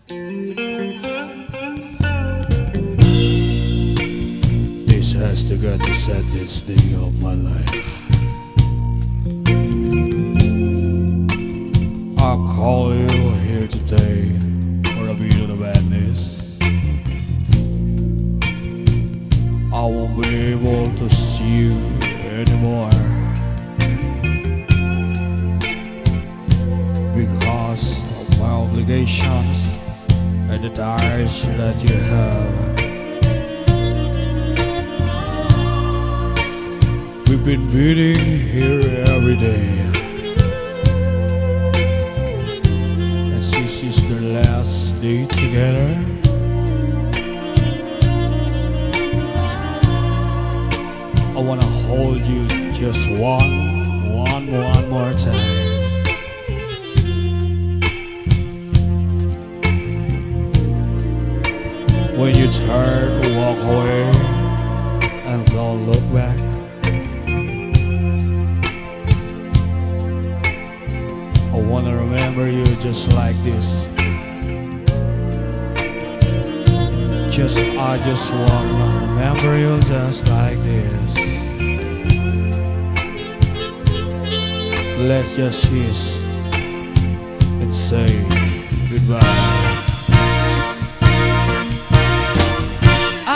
This has to get the saddest day of my life. I call you here today for a bit of the madness. I won't be able to see you anymore because of my obligations and the ties that you have. We've been meeting here every day, and this is the last day together. I wanna hold you just one more time. When you turn to walk away and don't look back, I wanna remember you just like this. I just wanna remember you just like this. Let's just kiss and say goodbye. I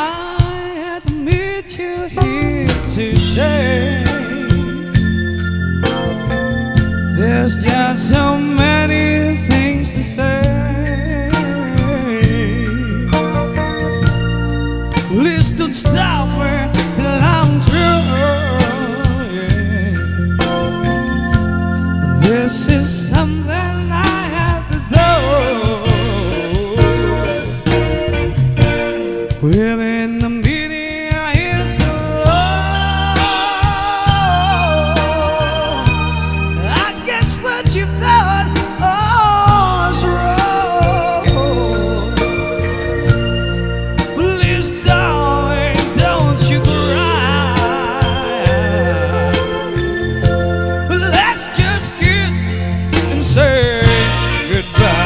had to meet you here today. There's just so many things to say. Please don't stop me till I'm through. Yeah. This is something I have to do. We're in the meeting here so long. I guess what you thought was wrong. Please, darling, don't you cry. Let's just kiss and say goodbye.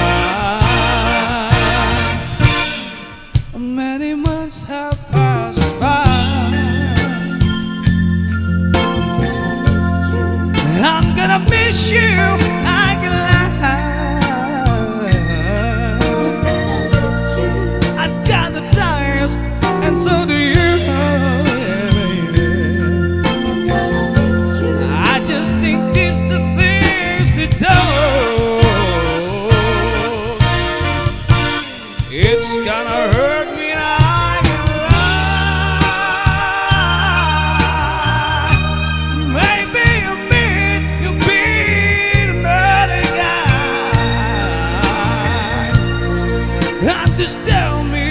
Many months have passed by. I'm gonna miss you, I can lie. I've got the tires, and so do you. I just think these the things to do. It's gonna hurt me, and I can lie. Maybe you'll be another guy. Just tell me,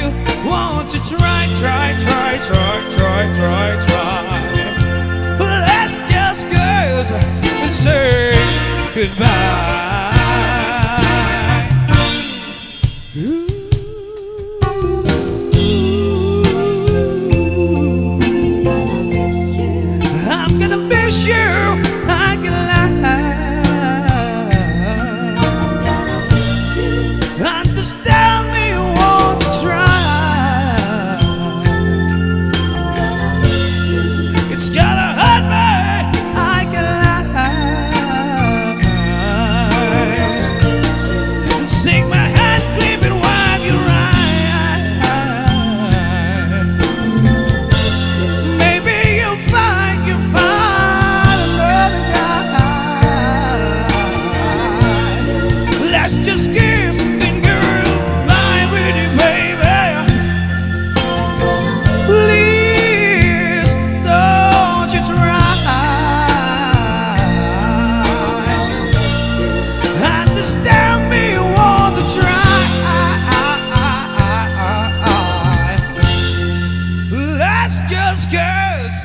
won't you try. Let's just kiss and say goodbye. I'm gonna miss you, I can lie. Understand me, you won't try. It's gonna hurt me, I can lie. And sing my hand, clip it while you ride. Maybe you'll find another guy. Let's just kiss and goodbye with you, baby. Please don't you try. Understand me, you want to try. Let's just kiss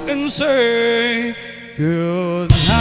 and say goodnight.